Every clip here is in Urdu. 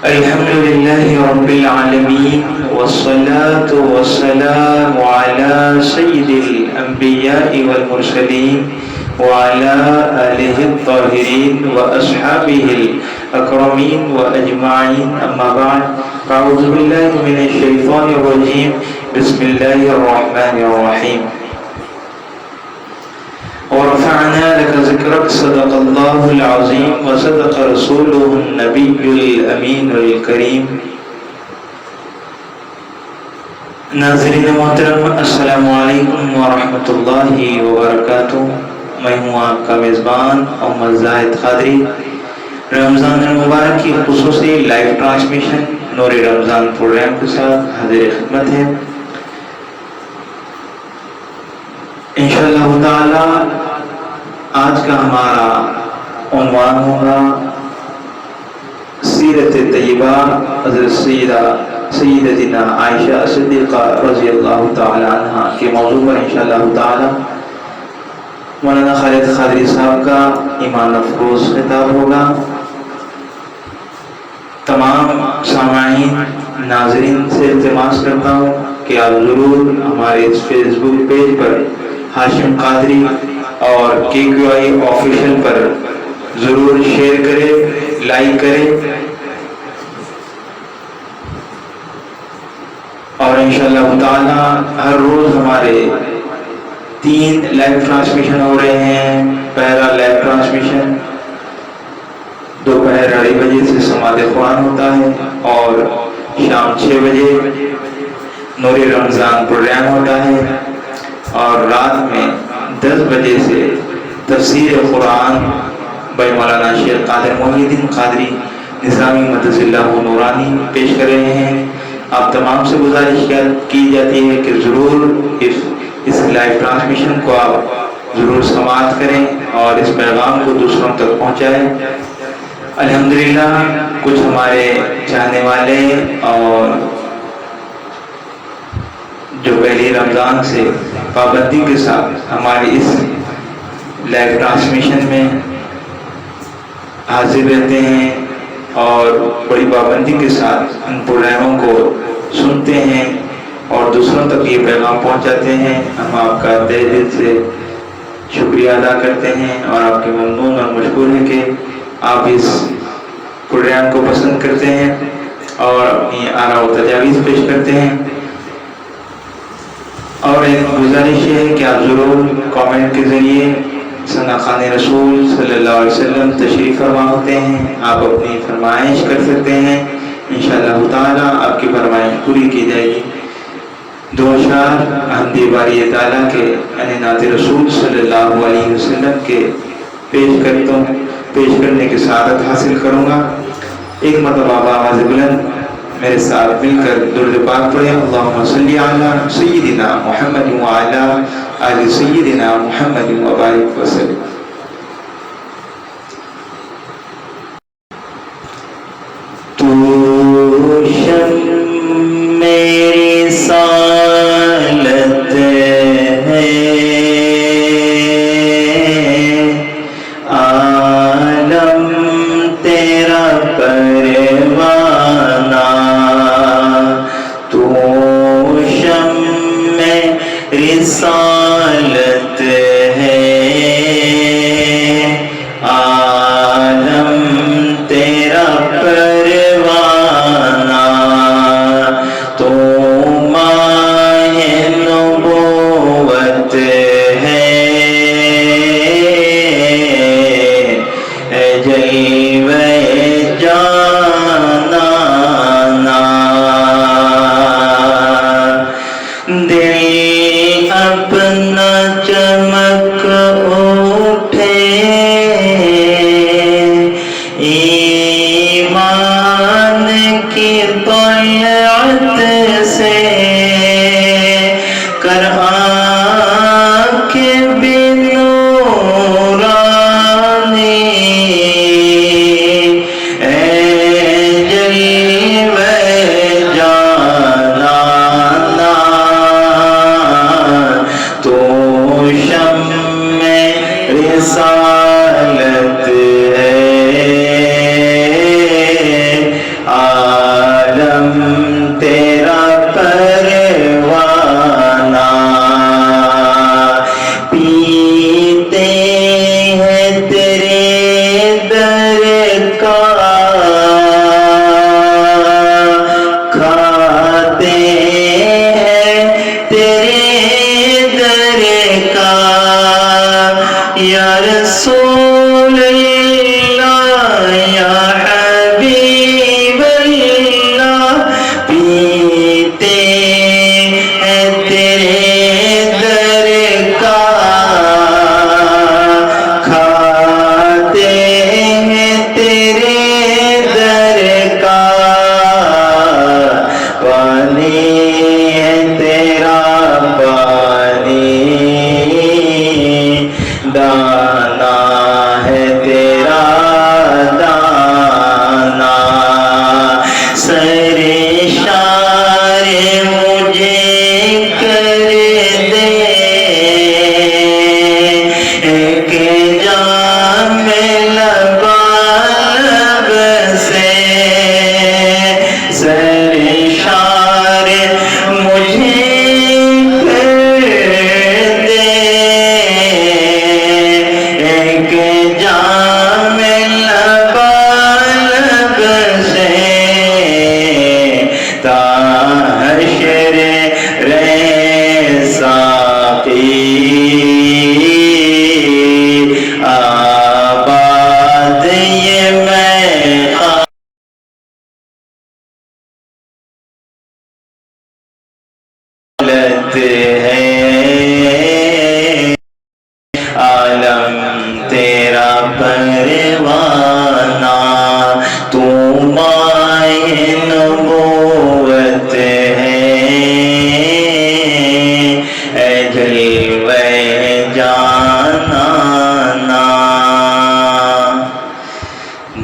الحمد لله رب العالمين والصلاة والسلام على سيد الأنبياء والمرسلين وعلى آله الطاهرين وأصحابه الأكرمين وأجمعين أما بعد أعوذ بالله من الشيطان الرجيم بسم الله الرحمن الرحيم ورفعنا لك ذكرك صدق الله العظيم وصدق رسوله النبي الأمين الكريم. ناظرین محترم السلام علیکم ورحمۃ اللہ وبرکاتہ. میں ہوں آپ کا میزبان محمد زاہد قادری. رمضان المبارک کی خصوصی لائیو ٹرانسمیشن نور رمضان پروگرام کے ساتھ حاضر خدمت ہے. انشاءاللہ تعالی آج کا ہمارا عنوان ہوگا سیرت طیبہ حضرت سیدتنا عائشہ صدیقہ رضی اللہ تعالی عنہ کے موضوع پر انشاءاللہ تعالی مولانا خالد قادری صاحب کا ایمان افروز خطاب ہوگا. تمام سامعین ناظرین سے التماس کرتا ہوں کہ آپ ضرور ہمارے اس فیس بک پیج پر ہاشم قادری اور KQI آفیشل پر ضرور شیئر کریں، لائک کریں، اور انشاءاللہ تعالی ہر روز ہمارے 3 لائیو ٹرانسمیشن ہو رہے ہیں. پہلا لائیو ٹرانسمیشن دوپہر 2:30 بجے سے سماعت قرآن ہوتا ہے اور شام 6 بجے نور رمضان پروگرام ہوتا ہے اور رات میں 10 بجے سے تفسیر قرآن بائی مولانا شیخ قادر محی الدین قادری نظامی مدث اللہ نورانی پیش کر رہے ہیں. آپ تمام سے گزارش کی جاتی ہے کہ ضرور اس لائیو ٹرانسمیشن کو آپ ضرور سماعت کریں اور اس پیغام کو دوسروں تک پہنچائیں. الحمدللہ کچھ ہمارے چاہنے والے اور جو پہلی رمضان سے پابندی کے ساتھ ہماری اس لائیو ٹرانسمیشن میں حاضر رہتے ہیں اور بڑی پابندی کے ساتھ ان پروگراموں کو سنتے ہیں اور دوسروں تک یہ پیغام پہنچاتے ہیں، ہم آپ کا تہ دل سے شکریہ ادا کرتے ہیں اور آپ کے ممنون اور مشکور ہیں کہ آپ اس پروگرام کو پسند کرتے ہیں اور اپنی آراء و تجاویز پیش کرتے ہیں. اور ایک گزارش ہے کہ آپ ضرور کامنٹ کے ذریعے ثنا خوان رسول صلی اللہ علیہ وسلم تشریف فرما ہوتے ہیں، آپ اپنی فرمائش کر سکتے ہیں، انشاءاللہ تعالی آپ کی فرمائش پوری کی جائے گی. 2 اشعار حمد باری تعالیٰ کے یعنی نعت رسول صلی اللہ علیہ وسلم کے پیش کرنے کی سعادت حاصل کروں گا. ایک مرتبہ آواز بلند میرے ساتھ مل کر درود پاک پڑھیں. اللہم صلی علی سیدنا محمد وعلی آل سیدنا محمد وبارک وسلم. تو شم میری سالت ہے، عالم تیرا پروانہ، تو شم رسالت ہے، عالم تیرا پروانہ، تو ماہ نبوت ہے، جلوہ جانانا، دل اپنا چمک اٹھے، ایمان کی طلعت سے، کر آنکھ بنورانی، اے جلوہ جانانا، تو شمع رسالت ہے،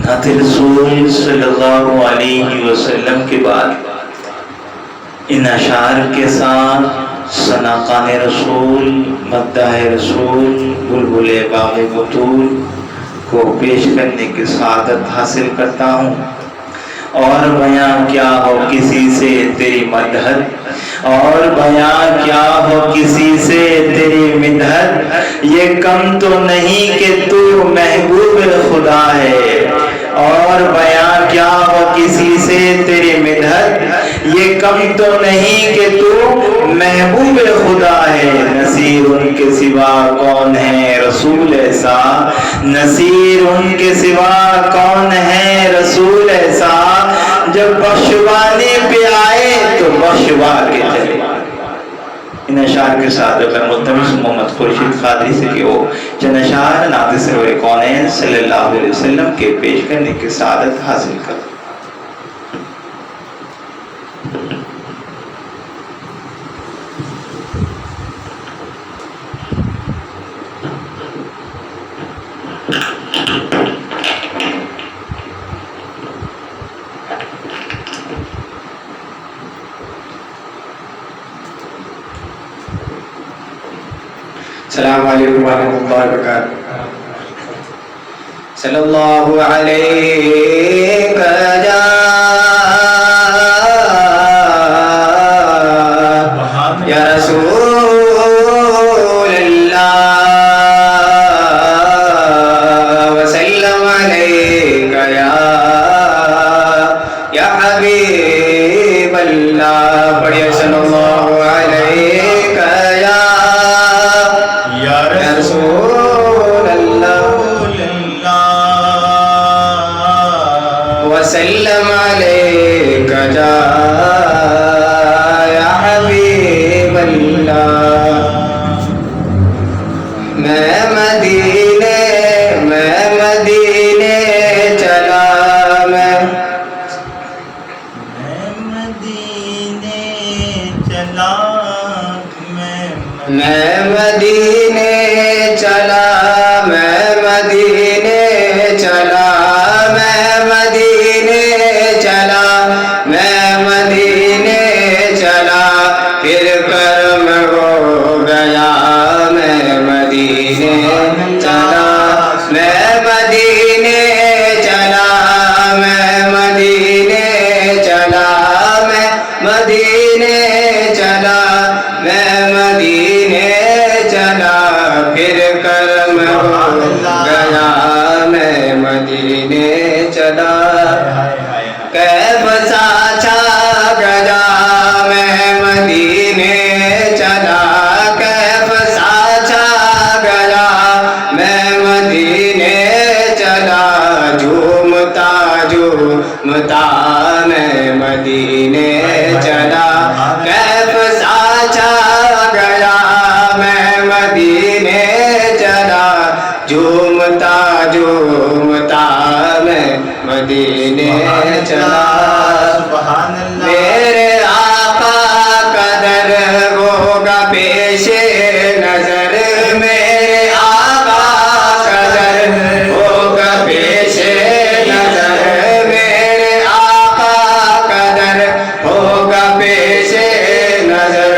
نعت رسول صلی اللہ علیہ وسلم کے بعد ان اشعار کے ساتھ ثناء رسول، مدح رسول، بلبل باغ بطول کو پیش کرنے کی سعادت حاصل کرتا ہوں۔ اور بیان کیا ہو کسی سے تیری مدحت، اور بیان کیا ہو کسی سے تیری مدحت، یہ کم تو نہیں کہ تو محبوب خدا ہے۔ اور بیان کیا ہو کسی سے تیری مدحت، یہ کم تو نہیں کہ تو محبوب خدا ہے۔ نصیر ان کے سوا کون ہے رسول ایسا، نصیر ان کے سوا کون ہے رسول ایسا، جب بخشوانے پہ آئے تو بخشوا کے چلے۔ ان اشعار کے ساتھ اگر ملتمس محمد خورشید قادری سے کہ وہ چند اشعار نعت سرور کونین صلی اللہ علیہ وسلم کے پیش کرنے کی سعادت حاصل کر۔ السلام علیکم ورحمۃ اللہ وبرکاتہ۔ صلی اللہ علیہ یا رسول اللہ وسلم علیک یا حبیب اللہ۔ پڑھیے صلی اللہ علیہ رسول اللہ وسلم علیک یا حبیب اللہ۔ میں مدینے چلا، میں مدینے چلا، میں مدینے چلا، میں مدینے چلا، میں مدینے چلا، میں مدینے چلا، پھر کرم ہو گیا میں مدینے چلا، میں مدینے چلا، میں مدینے چلا، میں مدینے چلا، میں مدینے چلا، پھر کرم ہو گیا میں مدینے چلا۔ کیف سا چھا گیا میں مدینے چلا، کیف سا چھا گیا میں مدینے چلا، جھومتا جھومتا میں مدینے چلا، کیف سا چھا گیا میں مدینے چلا، جھومتا جھومتا میں مدینے چلا۔ میرے آقا کا در ہوگا پیش نظر، میرے آقا کا در ہوگا پیش نظر، میرے آقا کا در ہوگا پیش نظر،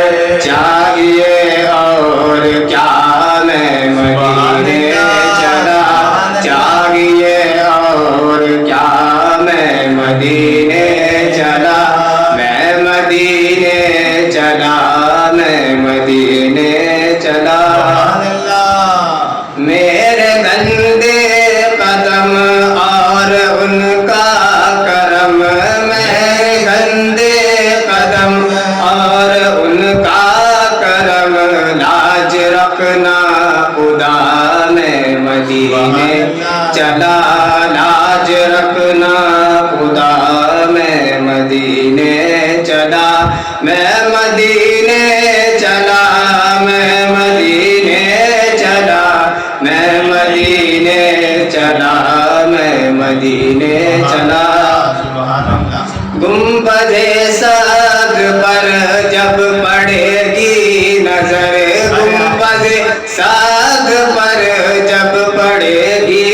چاہیے اور کیا میں مدینے چلا، چاہیے اور کیا میں مدینے چلا، میں مدینے چلا، میں مدینے چلا۔ میرے گندے قدم اور ان کا کرم، میرے گندے قدم اور ان کا کرم، لاج رکھنا خدا میں مدینے چلا، لاج رکھنا خدا میں مدینے چلا، میں مدینے چلا، میں مدینے چلا، میں مدینے چلا، میں مدینے چلا۔ گنبد سگ پر جب پڑے گی نظر، گنبد سگ پر جب پڑے گی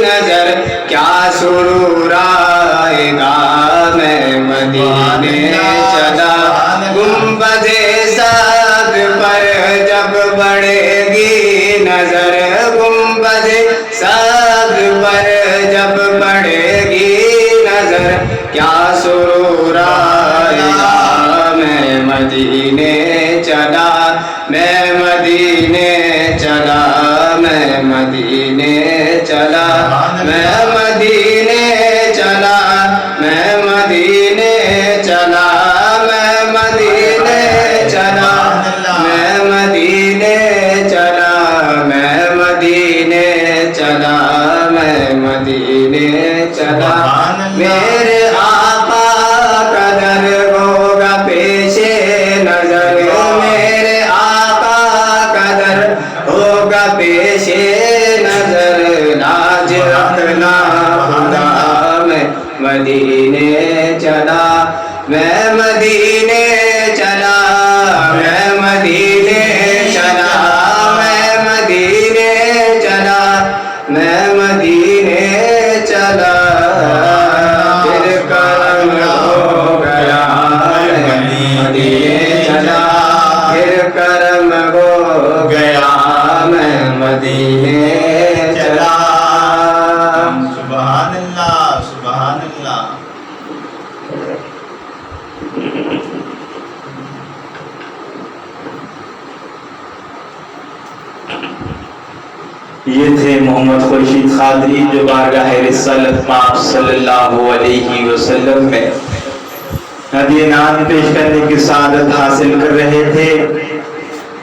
نظر، کیا سرور آئے گا میں مدینے چلا گنبد سعد پر جب بڑھے گی نظر گنبد سعد پر جب بڑھے گی نظر کیا سرور آئے گا میں مدینے چلا میں مدینے چلا میں مدینے چلا میں مدینے چلا میں مدینے چلا میں مدینے چلا میں مدینے چلا میں مدینے چلا میں مدینے چلا میرے آقا کا در ہوگا پیش نظر میرے آقا کا در ہوگا پیش نظر لاج رکھنا خدا میں مدینے چلا میں مدینے چلا میں مدینے چلا میں مدینے چلا میں مدینے چلا پھر کرم ہو گیا میں مدینے چلا پھر کرم ہو گیا میں مدینے چلا سبحان اللہ سبحان اللہ. یہ تھے محمد خورشید قادری جو بارگاہ رسالت پاک صلی اللہ علیہ وسلم میں ہدیہ نام پیش کرنے کی سعادت حاصل کر رہے تھے.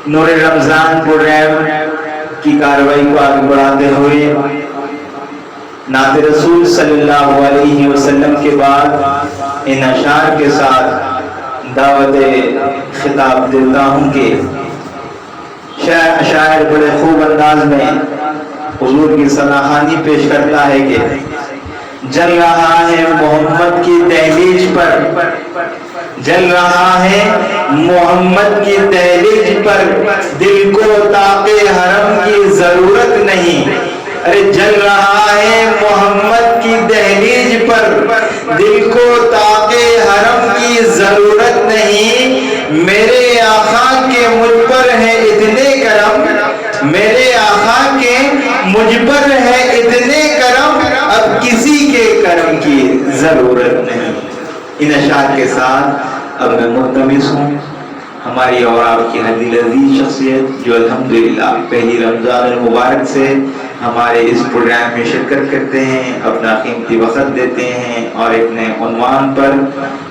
نور رمضان پروگرام کی کارروائی کو آگے بڑھاتے ہوئے نعت رسول صلی اللہ علیہ وسلم کے بعد ان اشعار کے ساتھ دعوت خطاب دیتا ہوں کہ شاعر بڑے خوب انداز میں حضور کی ثناخوانی پیش کرتا ہے کہ جل رہا ہے محمد کی دہلیز پر جل رہا ہے محمد کی دہلیز پر دل کو طاق حرم کی ضرورت نہیں. ارے جل رہا ہے محمد کی دہلیز پر دل کو طاق حرم کی ضرورت نہیں. میرے آقا کے مجھ پر ہے اتنے کرم میرے آقا کے مجھ پر ہے اتنے کرم اب کسی کے کرم کی ضرورت نہیں. ان اشعار کے ساتھ اب میں ملتمس ہوں ہماری اور آپ کی حدیث عزیز شخصیت جو الحمدللہ پہلی رمضان المبارک سے ہمارے اس پروگرام میں شرکت کرتے ہیں اپنا قیمتی وقت دیتے ہیں اور اپنے عنوان پر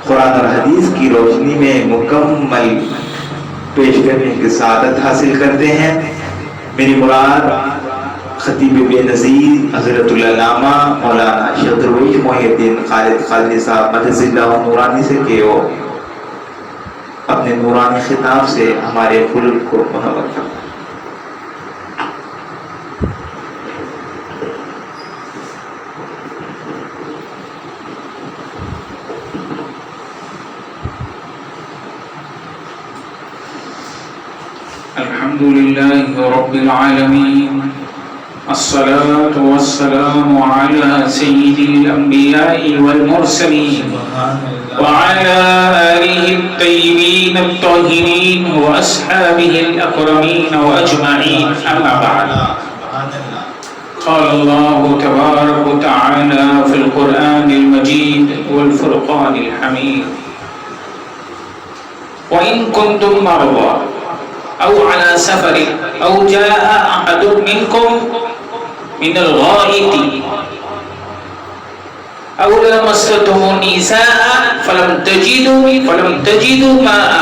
قرآن اور حدیث کی روشنی میں مکمل پیش کرنے کی سعادت حاصل کرتے ہیں. میری مراد خطیب بے نظیر حضرت العلامہ مولانا شیخ درویش محی الدین خالد قادری صاحب مدد اللہ نورانی سے کہ وہ اپنے نورانی خطاب سے ہمارے قلوب کو منور کریں. الحمد لله رب العالمين الصلاة والسلام على سيد الأنبياء والمرسلين وعلى آله الطيبين الطاهرين وأصحابه الأكرمين وأجمعين أما بعد. قال الله تبارك وتعالى في القرآن المجيد والفرقان الحميد وإن كنتم مرضى أو على سفر أو جاء أحد منكم من الغائط أو لمستم النساء فلم تجدوا ماء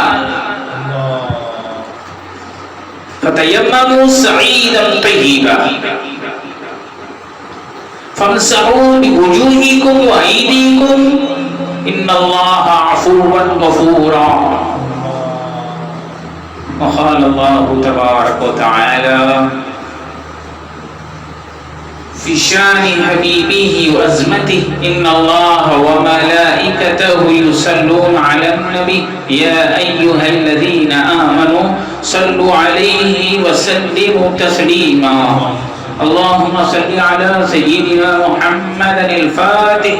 فتيمموا صعيدا طيبا فامسحوا بوجوهكم وأيديكم إن الله عفو غفورا. وقال الله تبارك وتعالى في شان حبيبه وعظمته إن الله وملائكته يصلون على النبي يا أيها الذين آمنوا صلوا عليه وسلموا تسليما. اللهم صل على سيدنا محمد الفاتح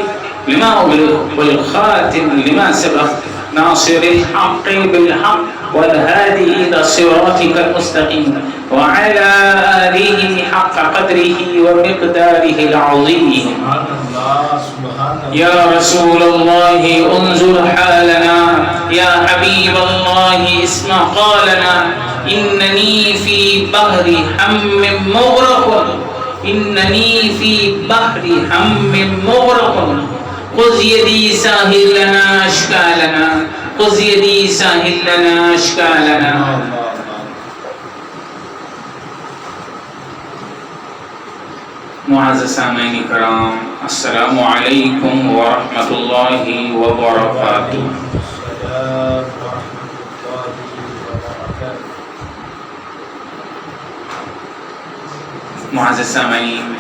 لما أغلق والخاتم لما سبق ناصر الحق بالحق والهادي إلى صراطك المستقيم وعلى آله حق قدره ومقداره العظيم. يا رسول الله انظر حالنا، يا حبيب الله اسمع قالنا، إنني في بحر هم مغرق، إنني في بحر هم مغرق، خذ يدي ساهل لنا أشكالنا، خذ يدي ساهل لنا أشكالنا. معزز سامعین کرام، السلام علیکم ورحمۃ اللہ وبرکاتہ. معزز سامعین،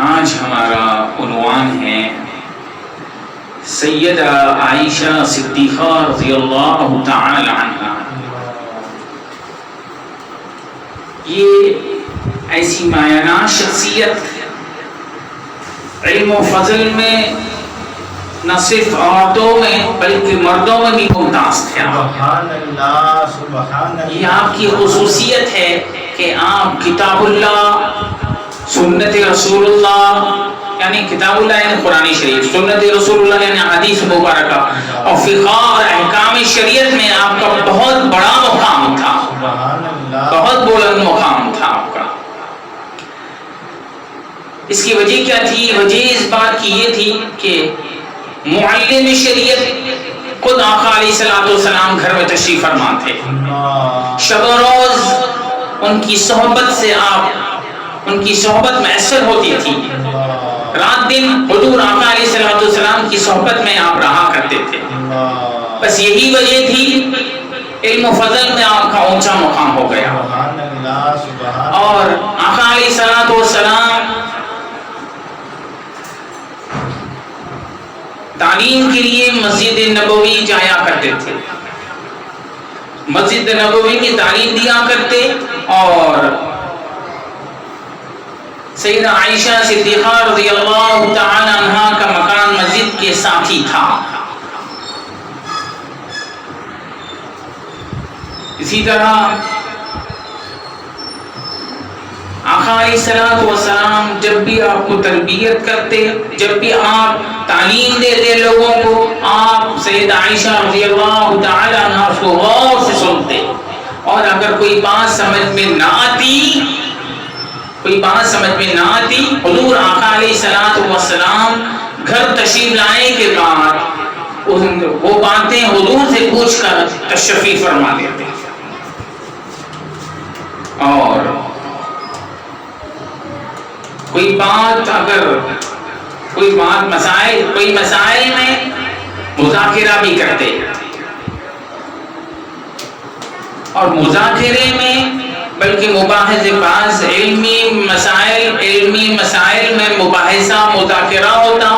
آج ہمارا عنوان ہے سیدہ عائشہ صدیقہ رضی اللہ تعالی عنہا. یہ ایسی مایانہ شخصیت علم و فضل میں نہ صرف عورتوں میں بلکہ مردوں میں بھی ممتاز تھے. یہ آپ کی خصوصیت ہے کہ آپ کتاب اللہ، سنت رسول اللہ، یعنی کتاب اللہ یعنی قرآن شریف، سنت رسول اللہ یعنی حدیث مبارکہ اور فقہ اور احکام شریعت میں آپ کا بہت بڑا مقام تھا، بہت بلند مقام تھا آپ کا. اس کی وجہ کیا تھی؟ وجہ اس بات کی یہ تھی کہ معلم شریعت خود آقا علیہ الصلوۃ والسلام گھر میں تشریف فرما تھے. شب و روز ان کی صحبت سے آپ، ان کی صحبت میسر ہوتی تھی. رات دن حضور آقا علیہ الصلوۃ والسلام کی صحبت میں آپ رہا کرتے تھے. بس یہی وجہ تھی علم و فضل میں آپ کا اونچا مقام ہو گیا. اور آقا علیہ الصلوۃ والسلام تعلیم کے لیے مسجد نبوی جایا کرتے تھے، مسجد نبوی کی تعلیم دیا کرتے. اور سیدہ عائشہ صدیقہ رضی اللہ تعالی عنہا کا مکان مسجد کے ساتھ ہی تھا. اسی طرح آقا علیہ الصلوۃ والسلام جب بھی آپ کو تربیت کرتے، جب بھی آپ تعلیم دیتے لوگوں کو، آپ سیدہ عائشہ رضی اللہ تعالی عنہا کو غور سے سنتے. اور اگر کوئی بات سمجھ میں نہ آتی، کوئی بات سمجھ میں نہ آتی، حضور آقا علیہ الصلوۃ والسلام گھر تشریف لانے کے بعد وہ باتیں حضور سے پوچھ کر تشریف فرما دیتے. اور کوئی بات اگر کوئی مسائل میں مذاکرہ بھی کرتے. اور مذاکرے میں بلکہ مباحثے بعض علمی مسائل میں مباحثہ مذاکرہ ہوتا.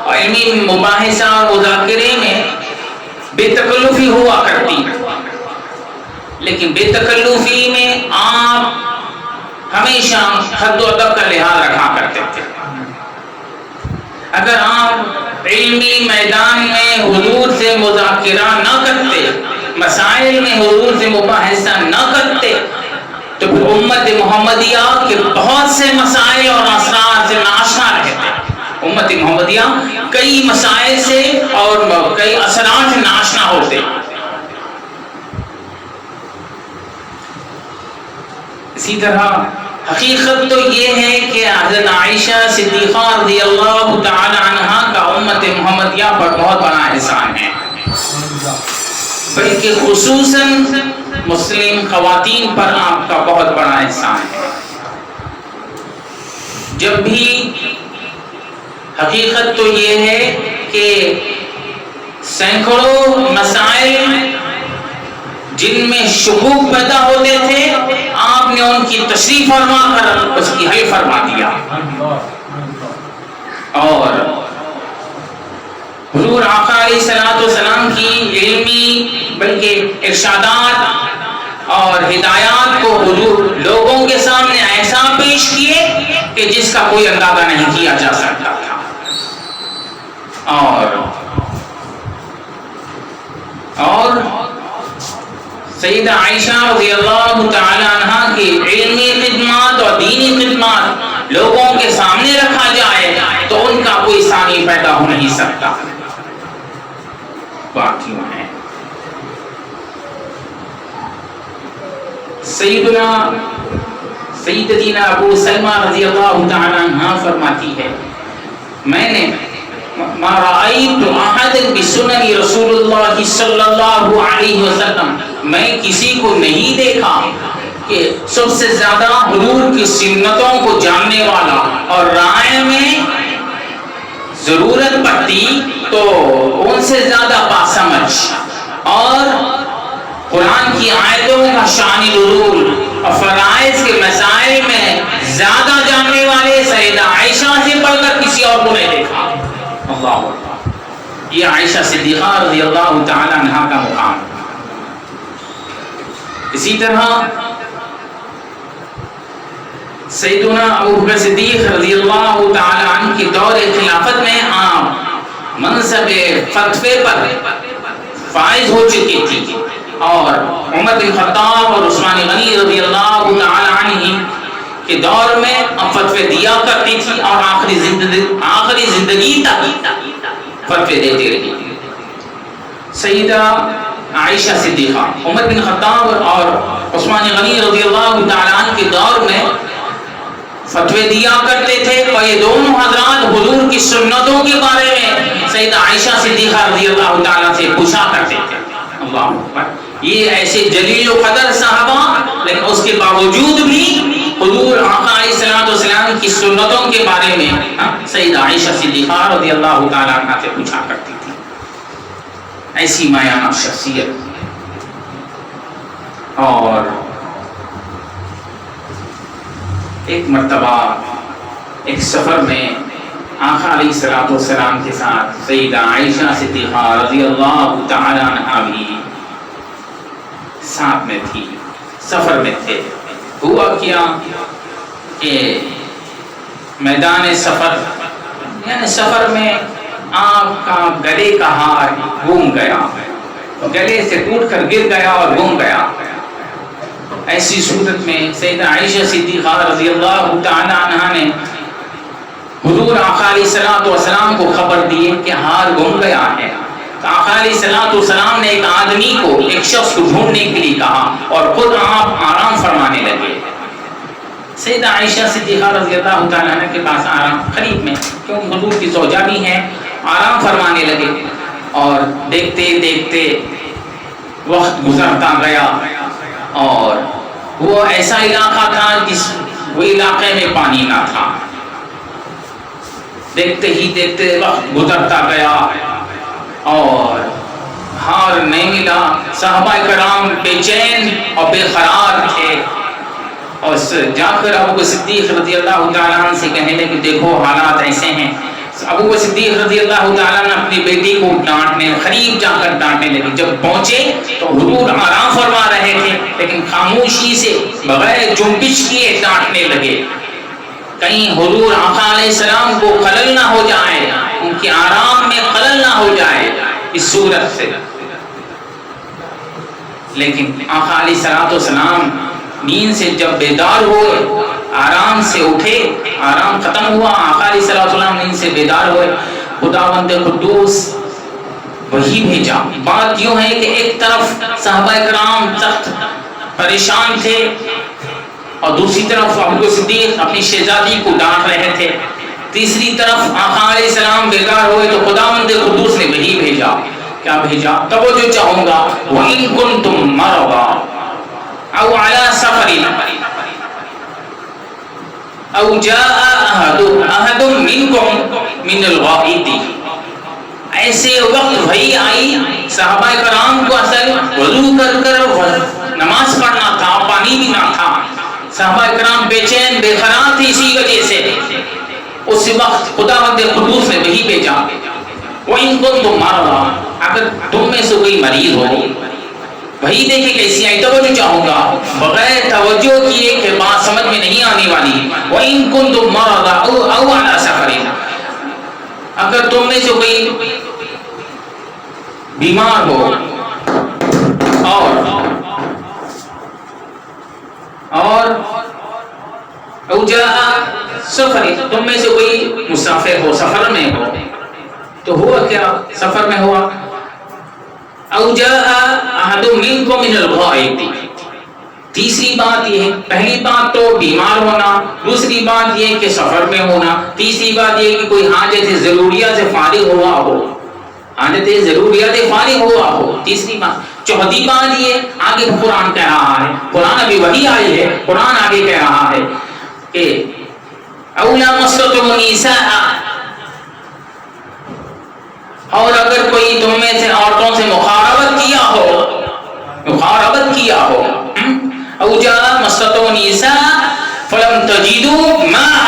اور علمی مباحثہ مذاکرے میں بے تکلفی ہوا کرتی. لیکن بے تکلفی میں آپ ہمیشہ حد و ادب کا لحاظ رکھا کرتے تھے. اگر آپ علمی میدان میں حضور سے مذاکرہ نہ کرتے، مسائل میں حضور سے مباحثہ نہ کرتے، تو پھر امت محمدیہ کے بہت سے مسائل اور اسرار سے ناشنا رہتے. امت محمدیہ کئی مسائل سے اور کئی اسرار سے ناشنا ہوتے. اسی طرح حقیقت تو یہ ہے کہ حضرت عائشہ صدیقہ رضی اللہ تعالی عنہا کا امت محمدیہ پر بہت بڑا احسان ہے، بلکہ خصوصاً مسلم خواتین پر آپ کا بہت بڑا احسان ہے. جب بھی حقیقت تو یہ ہے کہ سینکڑوں مسائل جن میں شکوک پیدا ہوتے تھے، آپ نے ان کی تشریح فرما کر اس کی حل فرما دیا. اور حضور آقا علیہ الصلوۃ والسلام کی علمی بلکہ ارشادات اور ہدایات کو حضور لوگوں کے سامنے ایسا پیش کیے کہ جس کا کوئی اندازہ نہیں کیا جا سکتا تھا. اور سیدہ عائشہ رضی اللہ تعالی عنہ کی علمی خدمات اور دینی خدمات لوگوں کے سامنے رکھا جائے تو ان کا کوئی ثانی پیدا ہو نہیں سکتا. بات یوں ہے. سیدنا ابو سلمہ رضی اللہ تعالی عنہ فرماتی ہے میں نے ما رأيت احد بسنن رسول اللہ صلی اللہ علیہ وسلم میں کسی کو نہیں دیکھا کہ سب سے زیادہ حضور کی سنتوں کو جاننے والا اور رائے میں ضرورت پڑتی تو ان سے زیادہ باسمجھ اور قرآن کی آیتوں کا شان نزول اور فرائض کے مسائل میں زیادہ جاننے والے سیدہ عائشہ سے بڑھ کر کسی اور کو نہیں دیکھا. اللہ اکبر. یہ عائشہ صدیقہ رضی اللہ تعالی عنہ کا مقام. اسی طرح سیدنا ابو بکر صدیق رضی اللہ تعالی عنہ کی دور خلافت میں آپ منصب فتوے پر فائز ہو چکی تھی اور عمر بن خطاب اور عثمان غنی رضی اللہ تعالی عنہ کے دور میں فتوے دیا کرتی تھی اور آخری زندگی تک فتوے دیتی رہی. سیدہ عائشہ صدیقہ عمر بن خطاب اور عثمان غنی رضی اللہ تعالی عنہ کے دور میں فتوے دیا کرتے تھے اور یہ دونوں حضرات حضور کی سنتوں کے بارے میں سیدہ عائشہ صدیقہ رضی اللہ تعالی سے پوچھا کرتے تھے. اللہ اکبر. یہ ایسے جلیل و قدر صحابہ لیکن اس کے باوجود بھی حضور آقا علیہ الصلوۃ والسلام کی سنتوں کے بارے میں سیدہ عائشہ صدیقہ رضی اللہ تعالی عنہ سے پوچھا کرتی تھی. ایسی مایانہ شخصیت. اور ایک مرتبہ ایک سفر میں آقا علیہ الصلوۃ والسلام کے ساتھ سیدہ عائشہ صدیقہ رضی اللہ تعالی عنہ بھی ساتھ میں تھی. سفر میں تھے. ہوا کیا کہ میدان سفر یعنی سفر میں آپ کا گلے کا ہار گم گیا, گلے سے ٹوٹ کر گر گیا اور گم گیا. ایسی صورت میں سیدہ عائشہ صدیقہ رضی اللہ تعالی عنہا نے حضور آقا علیہ الصلوۃ والسلام کو خبر دی کہ ہار گم گیا ہے. تو آقا علیہ الصلوۃ والسلام نے ایک آدمی کو, ایک شخص کو ڈھونڈنے کے لیے کہا اور خود آپ آرام فرمانے لگے. سیدہ عائشہ صدیقہ رضی اللہ تعالی عنہ کے پاس آرام قریب میں, کیوں حضور کی زوجہ بھی ہیں, آرام فرمانے لگے. اور دیکھتے دیکھتے وقت گزرتا گیا اور وہ ایسا علاقہ تھا جس وہ علاقے میں پانی نہ تھا. دیکھتے ہی دیکھتے وقت گزرتا گیا اور ہار نہیں ملا. صحابہ کرام بے چین اور بے قرار تھے اور جا کر ابو بکر صدیق رضی اللہ تعالیٰ عنہ سے کہنے لگے دیکھو حالات ایسے ہیں. ابو بکر صدیق رضی اللہ تعالیٰ عنہ اپنی بیٹی کو ڈانٹنے, قریب جا کر ڈانٹنے لگے. جب پہنچے تو حضور آرام فرما رہے تھے لیکن خاموشی سے بغیر جنبش کیے ڈانٹنے لگے. کہیں حضور آقا علیہ السلام کو خلل نہ ہو جائے, ان کے آرام میں خلل نہ ہو جائے اس صورت سے. لیکن آقا علیہ السلام نیند سے جب بیدار ہوئے, آرام سے اٹھے, آرام ختم ہوا, آقا علیہ السلام نیند سے بیدار ہوئے, خداوند قدوس وہی بھیجا. بات یوں ہے کہ ایک طرف صحابہ کرام سخت پریشان تھے اور دوسری طرف ابو بکر صدیق اپنی شہزادی کو ڈانٹ رہے تھے, تیسری طرف آقا علیہ السلام بیدار ہوئے تو خداوند قدوس نے وہی بھیجا. کیا بھیجا؟ توجہ چاہوں گا. وَإِن كُنتُم مَرَضَىٰ أَوْ عَلَىٰ سَفَرٍ أَوْ جَاءَ أَحَدٌ مِّنكُم مِّنَ الْغَائِطِ. ایسے وقت وہی آئی, صحابہ کرام کو اصل وضو کر کر نماز پڑھنا تھا, پانی بھی نہ تھا. صحابہ کرام بے چین بے قرار تھے اسی وجہ سے. اس وقت خداوند قدوس نے وہی بھیجا. وَإِن كُنتُم مَرَضَىٰ, اگر تم میں سے کوئی مریض ہو, وہی دیکھیں کیسی آئی، توجہ چاہوں گا، بغیر توجہ کیے کہ بات سمجھ میں نہیں آنے والی. وَإِن كُنتُم مَرَضَىٰ أَوْ عَلَىٰ سَفَرٍ، اگر تم میں سے کوئی بیمار ہو اور او جاء سفر، تم میں سے کوئی مسافر ہو، سفر میں ہو، تو ہوا کیا؟ سفر میں ہوا. او جاء احد منکم من الغائط، تیسری بات یہ ہے، پہلی بات تو بیمار ہونا، دوسری بات یہ کہ سفر میں ہونا، تیسری بات یہ کہ کوئی حاجت ضروریات سے فارغ ہوا ہو، حاجت ضروریات فارغ ہوا ہو، تیسری بات. چوتھی بات یہ آگے قرآن کہہ رہا ہے، قرآن ابھی وہی آئی ہے، قرآن آگے کہہ رہا ہے کہ اولا مسلطم النساء، اور اگر کوئی تم میں سے عورتوں سے مخاطبت کیا ہو، او جاء مسلطم النساء فلم تجدوا ماء،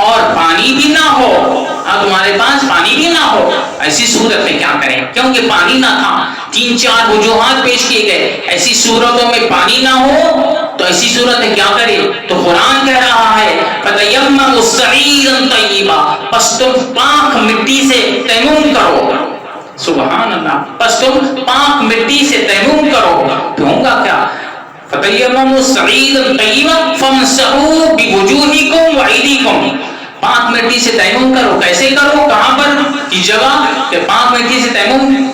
اور پانی بھی نہ ہو، تمہارے پاس پانی بھی نہ ہو، ایسی صورت میں کیا کریں؟ کیونکہ پانی نہ تھا. 3-4 وجوہات پیش کیے گئے، ایسی صورتوں میں پانی نہ ہو تو ایسی صورت میں کیا کرے؟ تو قرآن کہہ رہا ہے فَتَيَمَّمُوا صَعِيدًا طَيِّبًا، پس تم پاک مٹی سے تیمم کرو. سبحان اللہ، پس تم پاک مٹی سے تیمم کرو. تو ہوگا کیا؟ فَتَيَمَّمُوا صَعِيدًا طَيِّبًا فَامْسَحُوا بِوُجُوهِكُمْ وَأَيْدِيكُمْ، پاک مٹی سے تیمم کرو. کیسے کرو؟ کہاں پر کی جگہ کہ پاک مٹی سے تیمم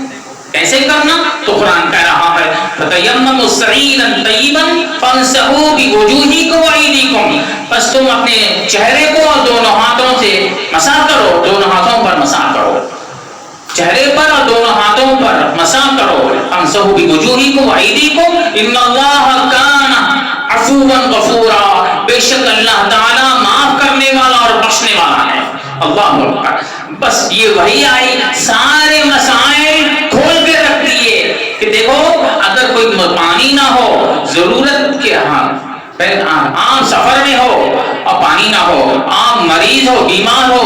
کیسے کرنا؟ تو قرآن کہہ رہا ہے فَتَيَمَّمُوا صَعِيدًا طَيِّبًا فَامْسَحُوا بِوُجُوهِكُمْ وَأَيْدِيكُمْ، پس تم اپنے چہرے کو اور دونوں ہاتھوں سے مسح کرو، دونوں ہاتھوں پر مسح کرو، چہرے پر اور دونوں ہاتھوں پر مسح کرو. فَامْسَحُوا بِوُجُوهِكُمْ وَأَيْدِيكُمْ إِنَّ اللَّهَ كَانَ عَفُوًّا غَفُورًا، بے شک اللہ تعالیٰ معاف کرنے والا اور بخشنے والا ہے. اللہ اکبر. بس یہ وہی آئی، سارے مسائل کھول کے رکھ دیے کہ دیکھو اگر کوئی پانی نہ ہو، ضرورت کے عام سفر میں ہو اور پانی نہ ہو، عام مریض ہو، بیمار ہو،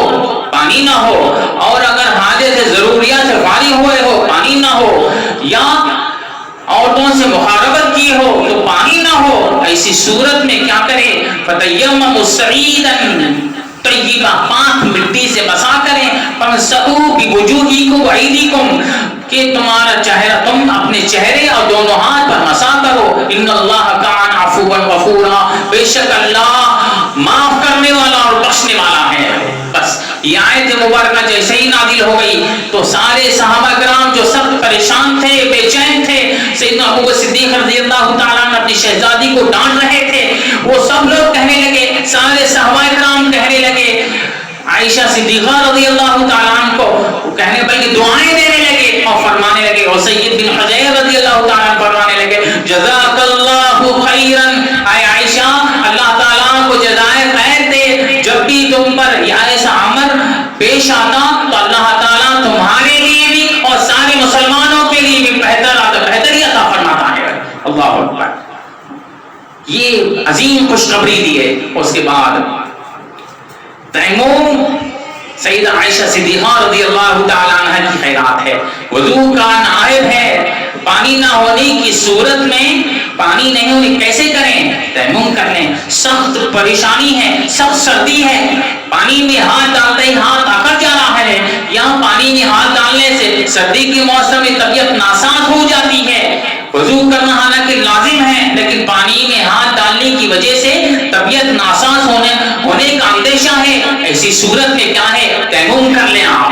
پانی نہ ہو، اور اگر حاجت ضروریات سے فارغ ہوئے ہو، پانی نہ ہو، یا عورتوں سے مخاطبت کی ہو تو پانی نہ ہو، ایسی صورت میں کیا کرے؟ فَتَيَمَّمُوا صَعِيدًا طَيِّبًا، پاک مٹی سے مسح کریں. فَامْسَحُوا بِوُجُوهِكُمْ وَأَيْدِيكُمْ، کہ تمہارا چہرہ، تم اپنے چہرے اور دونوں ہاتھ پر مسح کرو. إِنَّ اللَّهَ كَانَ عَفُوًّا غَفُورًا، بے شک اللہ معاف کرنے والا اور بخشنے والا ہے. بس یہ آیت مبارکہ جیسے ہی نازل ہو گئی تو سارے صحابہ کرام جو سخت پریشان تھے، بے چین تھے، سیدنا ابوبکر صدیق رضی اللہ تعالیٰ عنہ اپنی شہزادی کو ڈانٹ رہے تھے، وہ سب لوگ کہنے لگے، سارے صحابہ کرام کہنے لگے، عائشہ صدیقہ رضی اللہ تعالیٰ عنہ کو کہنے بلکہ دعائیں دینے لگے اور فرمانے لگے، اور سید بن حضیر رضی اللہ تعالیٰ عنہ فرمانے لگے جزاک اللہ خیرن، اے عائشہ اللہ تعالیٰ کو جزائے خیر دے، جب بھی تم پر ایسا امر پیش آتا تو اللہ تعالیٰ تمہارے لیے بھی اور سارے مسلمانوں کے لیے بھی بہتری عطا فرماتا ہے. اللہ اکبر. یہ عظیم خوشخبری دی ہے. اس کے بعد تیمم سیدہ عائشہ صدیقہ رضی اللہ تعالیٰ عنہ کی خیرات ہے. وضو کا نائب ہے. پانی نہ ہونے کی صورت میں، پانی نہیں ہونے کیسے کریں؟ تیمم کر لیں. سخت پریشانی ہے، سخت سردی ہے، پانی میں ہاتھ ڈالتے ہی ہاتھ آکر جا رہا ہے، یا پانی میں ہاتھ ڈالنے سے سردی کے موسم میں طبیعت ناساز ہو جاتی ہے. وضو کرنا حالانکہ لازم ہے، لیکن پانی میں ہاتھ ڈالنے کی وجہ سے طبیعت ناساز ہونے کا اندیشہ ہے. ایسی صورت میں کیا ہے؟ تیمم کر لیں آپ.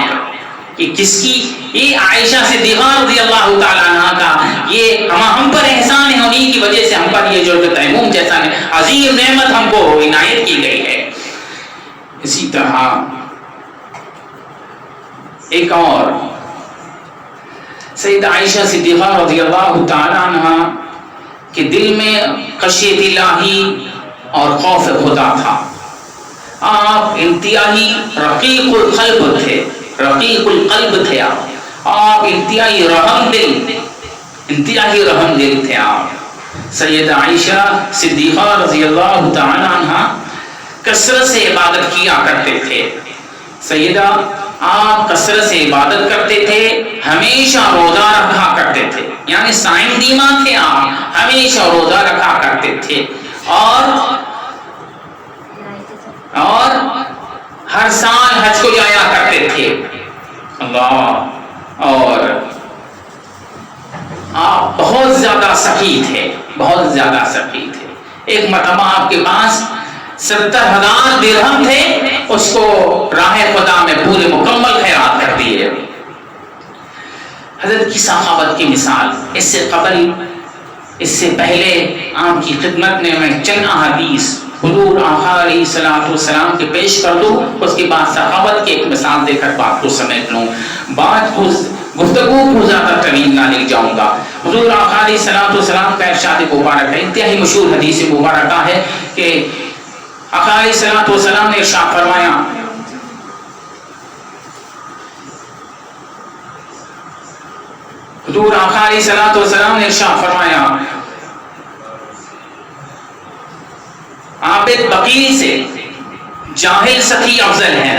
کہ کس کی؟ یہ عائشہ صدیقہ رضی اللہ تعالیٰ عنہ کا یہ ہم پر احسان ہے، انہی کی وجہ سے ہم پر یہ جو تیمم جیسا عظیم نعمت ہم کو عنایت کی گئی ہے. اسی طرح ایک اور سیدہ عائشہ صدیقہ رضی اللہ تعالیٰ عنہ کے دل میں خشیت الہی اور خوف خدا تھا. آپ انتہائی رقیق القلب تھے، رقیق القلب تھے. آپ انتہائی رحم دل تھے. آپ سیدہ عائشہ صدیقہ رضی اللہ تعالیٰ عنہ کثرت سے عبادت کیا کرتے تھے. سیدہ آپ کثرت سے عبادت کرتے تھے، ہمیشہ روزہ رکھا کرتے تھے، یعنی صائم دیما تھے آپ، ہمیشہ روزہ رکھا کرتے تھے، اور ہر سال حج کو جایا کرتے تھے اللہ، اور آپ بہت زیادہ سخی تھے، بہت زیادہ سخی تھے۔ ایک مرتبہ آپ کے پاس 70,000 درہم تھے، اس کو راہ خدا میں پورے مکمل خیرات کر دیے۔ حضرت کی سخاوت کی مثال، اس سے پہلے آپ کی خدمت میں چند احادیث حضور آقا علیہ الصلوۃ والسلام کے پیش کر دوں، اس کے بعد سخاوت کی ایک مثال دے کر بات کو سمیٹ لوں، گفتگو کو زیادہ طویل نہ لے جاؤں گا۔ حضور آقا علیہ الصلوۃ والسلام کا ارشاد مبارک ہے، انتہائی مشہور حدیث مبارکہ ہے کہ آقا علیہ الصلوۃ والسلام نے ارشاد فرمایا، حضور آقا علیہ الصلوۃ والسلام نے ارشاد فرمایا، عابد بخیل سے جاہل سخی افضل ہے،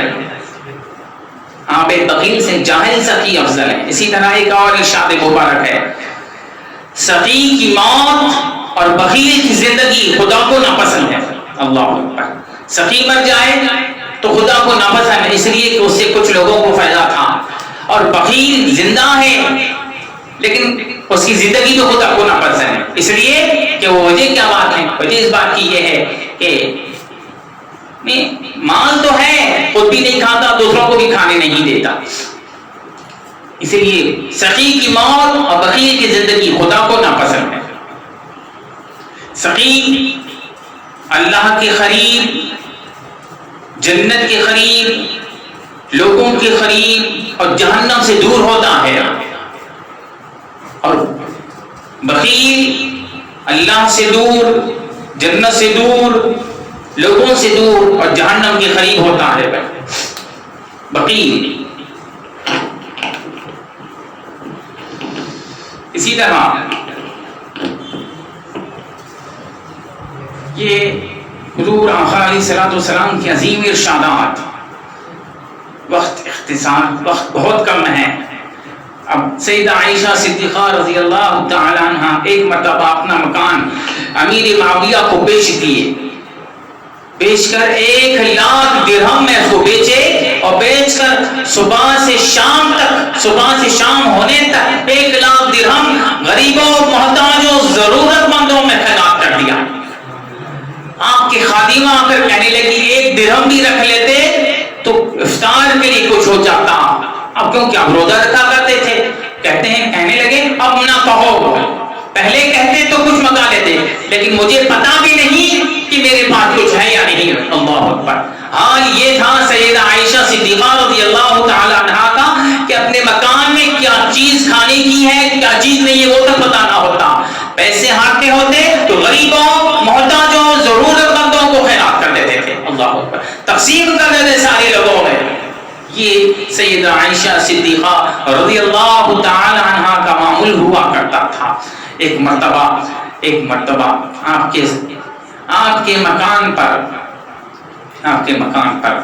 عابد بخیل سے جاہل سخی افضل ہے۔ اسی طرح ایک اور ارشاد مبارک ہے، سخی کی موت اور بخیل کی زندگی خدا کو ناپسند ہے۔ اللہ اکبر، سخی مر جائے تو خدا کو ناپسند ہے، اس لیے کہ اس سے کچھ لوگوں کو فائدہ تھا، اور بخیل زندہ ہے لیکن اس کی زندگی تو خدا کو ناپسند ہے، اس لیے کہ وہ وجہ کیا بات ہے؟ وجہ اس بات کی یہ ہے کہ مال تو ہے، خود بھی نہیں کھاتا، دوسروں کو بھی کھانے نہیں دیتا، اس لیے سخی کی موت اور بخیل کی زندگی خدا کو ناپسند ہے۔ سخی اللہ کے قریب، جنت کے قریب، لوگوں کے قریب اور جہنم سے دور ہوتا ہے، اور بخیل اللہ سے دور، جنت سے دور، لوگوں سے دور اور جہنم کے قریب ہوتا ہے۔ بخیل اسی طرح یہ حضور آقا علیہ الصلوۃ والسلام کی عظیم ارشادات، وقت بہت کم ہے۔ اب سیدہ عائشہ صدیقہ رضی اللہ تعالی عنہ ایک مرتبہ اپنا مکان امیر معاویہ کو بیچ دیے، بیچ کر 1,00,000 درہم میں اس کو بیچے، اور بیچ کر صبح سے شام ہونے تک 1,00,000 درہم غریبوں، محتاجوں، ضرورت مندوں میں خیرات کر دیا۔ آپ کی خادمہ آ کر کہنے لگی 1 درہم بھی رکھ لیتے تو افطار کے لیے کچھ ہو جاتا، اب کیونکہ آپ روزہ رکھا کرتے تھے۔ کہنے لگے اب نہ کہو، پہلے کہتے تو کچھ منگا لیتے، لیکن مجھے پتا بھی نہیں کہ میرے پاس کچھ ہے یا نہیں۔ اللہ اکبر، حال یہ تھا سیدہ عائشہ صدیقہ رضی اللہ تعالی عنہا کا کہ اپنے مکان میں کیا چیز کھانے کی ہے، کیا چیز نہیں ہے، وہ تک پتا نہ ہوتا۔ پیسے ہاتھ میں ہوتے تو غریبوں، محتاجوں، ضرورت مندوں کو خیرات کر دیتے تھے۔ اللہ اکبر، تقسیم کر دیتے سارے لوگوں میں۔ یہ سیدہ عائشہ صدیقہ رضی اللہ تعالی عنہا کا معمول ہوا کرتا تھا۔ ایک مرتبہ آپ کے مکان پر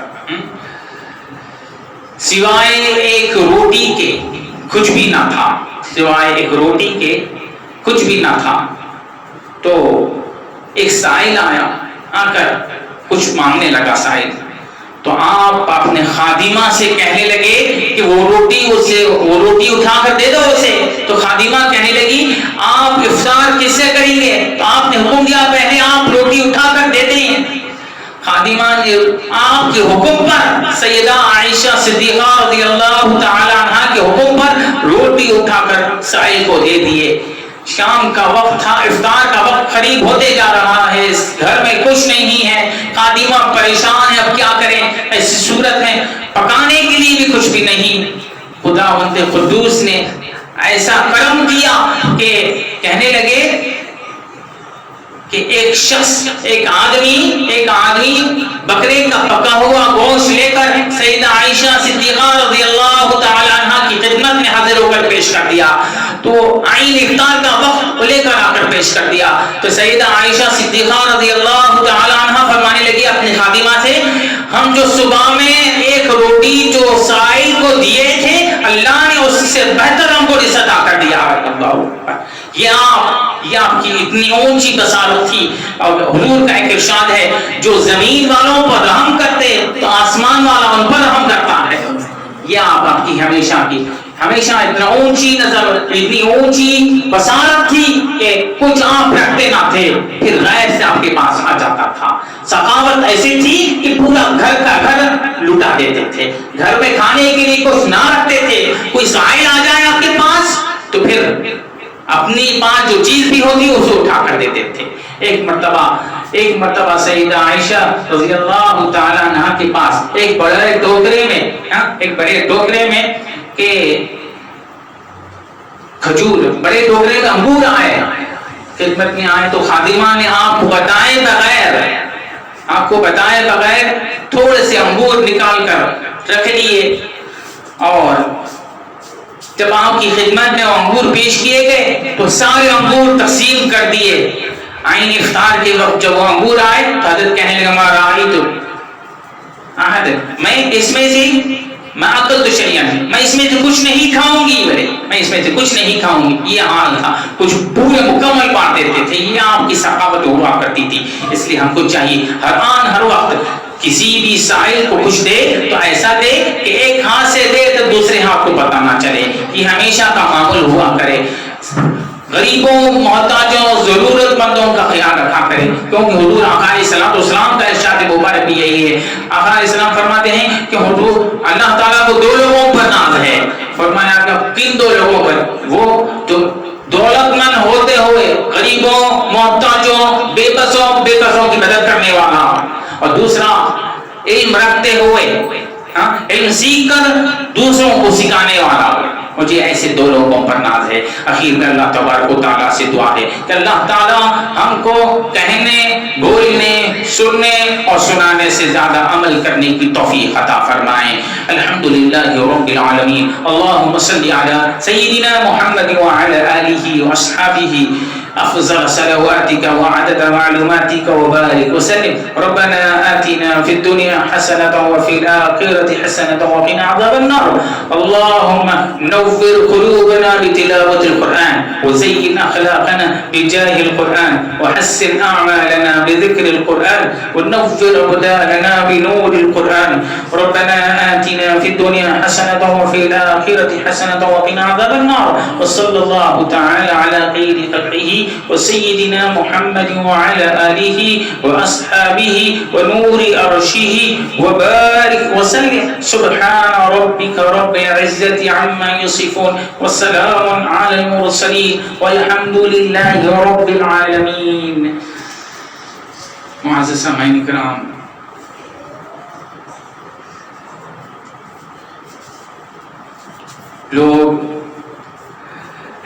سوائے ایک روٹی کے کچھ بھی نہ تھا، سوائے ایک روٹی کے کچھ بھی نہ تھا، تو ایک سائل آیا، آ کر کچھ مانگنے لگا سائل، تو آپ اپنے خادمہ سے کہنے لگے کہ وہ روٹی اٹھا کر دے دو اسے، تو خادمہ کہنے لگی آپ افطار کس سے کریں گے؟ تو آپ نے حکم دیا پہلے آپ روٹی اٹھا کر دیتے ہیں۔ خادمہ نے آپ کے حکم پر، سیدہ عائشہ صدیقہ رضی اللہ تعالی عنہا کے حکم پر روٹی اٹھا کر سائل کو دے دیے۔ شام کا وقت تھا، افطار کا وقت قریب ہوتے جا رہا ہے، گھر میں کچھ نہیں ہے، خادمہ پریشان ہے، اب کیا کریں؟ ایسی صورت میں پکانے کے لیے بھی کچھ بھی نہیں۔ خداوند قدوس نے ایسا کرم کیا کہ کہنے لگے کہ ایک آدمی بکرے کا پکا ہوا گوشت لے کر سیدہ عائشہ صدیقہ رضی اللہ تعالی عنہا کی خدمت میں حاضر ہو کر پیش کر دیا، تو عین افطار کا وقت لے کر آ کر پیش کر دیا، تو سیدہ عائشہ صدیقہ رضی اللہ تعالی عنہا فرمانے لگی اپنی خادمہ سے، ہم جو صبح میں ایک روٹی جو سائل کو دیے تھے اللہ نے اس سے بہتر ہم کو رزق عطا کر دیا ہے. اللہ یہ آپ کی اتنی اونچی بصارت تھی. اور حضور کا ایک ارشاد ہے جو زمین والوں پر رحم کرتے تو آسمان والا ان پر رحم کرتا ہے. یہ آپ کی ہمیشہ اتنا اونچی نظر اتنی اونچی بصارت تھی کہ کچھ آپ رکھتے نہ تھے پھر غیر سے آپ کے پاس آ جاتا تھا. سخاوت ایسی تھی کہ پورا گھر کا گھر لٹا دیتے تھے. گھر میں کھانے کے لیے کچھ نہ رکھتے تھے, کوئی سائل آ جائے آپ کے پاس تو پھر اپنی پاس جو چیز بھی ہوتی اسے اٹھا کر دیتے تھے. ایک مرتبہ سیدہ عائشہ رضی اللہ تعالی عنہا کے پاس ایک بڑے ٹوکرے میں کہ کھجور, بڑے ٹوکرے میں انگور آئے, خدمت میں آئے تو خادمہ نے آپ کو بتائے بغیر تھوڑے سے انگور نکال کر رکھ لیے, اور جب آپ کی خدمت میں انگور پیش کیے گئے تو سارے انگور تقسیم کر دیے. آئین افطار کے وقت جب وہ انگور آئے تو حضرت کہنے لگا ما رأیت احد, میں اس میں سے میں اس میں سے کچھ نہیں کھاؤں گی, میں اس میں سے کچھ نہیں کھاؤں گی. یہ حال تھا, کچھ پورے مکمل بانٹ دیتے تھے. یہ آپ کی سخاوت ہوا کرتی تھی. اس لیے ہم کو چاہیے ہر آن ہر وقت کسی بھی سائل کو کچھ دے تو ایسا دے کہ ایک ہاتھ سے دے تو دوسرے ہاتھ کو پتہ نہ چلے. یہ ہمیشہ کا معمول ہوا کرے. غریبوں, محتاجوں, ضرورت مندوں کا خیال رکھا کرے, کیونکہ حضور آقا علیہ الصلوۃ والسلام کا ارشاد مبارک بھی یہی ہے. آقا علیہ السلام فرماتے ہیں کہ حضور اللہ تعالیٰ کو 2 لوگوں پر ناز ہے. فرمایا کہ کن 2 لوگوں پر؟ وہ جو دولت مند ہوتے ہوئے غریبوں, محتاجوں, بے بسوں کی مدد کرنے والا, اور دوسرا علم رکھتے ہوئے علم سیکھ کر دوسروں کو سکھانے والا. مجھے ایسے 2 لوگوں پر ناز ہے. اخیر میں اللہ تبارک و تعالیٰ سے دعا ہے کہ اللہ تعالیٰ ہم کو کہنے, بولنے, سننے اور سنانے سے زیادہ عمل کرنے کی توفیق عطا فرمائیں. الحمدللہ رب العالمین. اللہم صلی علی سیدنا محمد وعلی آلہ واصحابہ افضل صلواتك وعدد معلوماتك وبارك وسلم. ربنا آتنا في الدنيا حسنة وفي الآخرة حسنة وقنا عذاب النار. اللهم نور قلوبنا بتلاوة القرآن وزين أخلاقنا بجاه القرآن وحسن أعمالنا بذكر القرآن ونور أبداننا بنور القرآن. ربنا آتنا في الدنيا حسنة وفي الآخرة حسنة وقنا عذاب النار. وصلى الله تعالى على خير خلقه وسيدنا محمد وعلى آله وأصحابه ونور أرشه وبارك وسلم. سبحان ربك رب العزة عما يصفون والسلام على المرسلين والحمد لله رب العالمين. معزز سامعین کرام, لوگ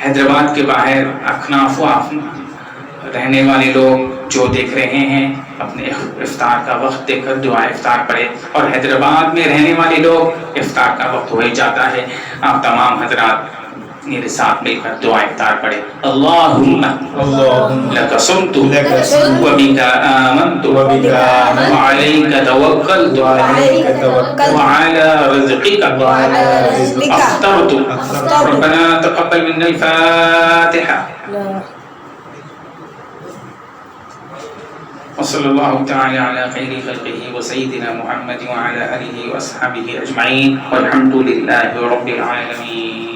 حیدرآباد کے باہر اکناف و رہنے والے لوگ جو دیکھ رہے ہیں اپنے افطار کا وقت دیکھ کر دعا افطار پڑھے, اور حیدرآباد میں رہنے والے لوگ افطار کا وقت ہو ہی جاتا ہے. آپ تمام حضرات میرے ساتھ مل کر دعا افطار پڑھے. اللہم لک صمت وبک آمنت وعلیک توکلت وعلی رزقک افطرت. ربنا تقبل منا الفاتحة. وصلى الله تعالى على خير خلقه وسيدنا محمد وعلى آله وأصحابه أجمعين والحمد لله رب العالمين.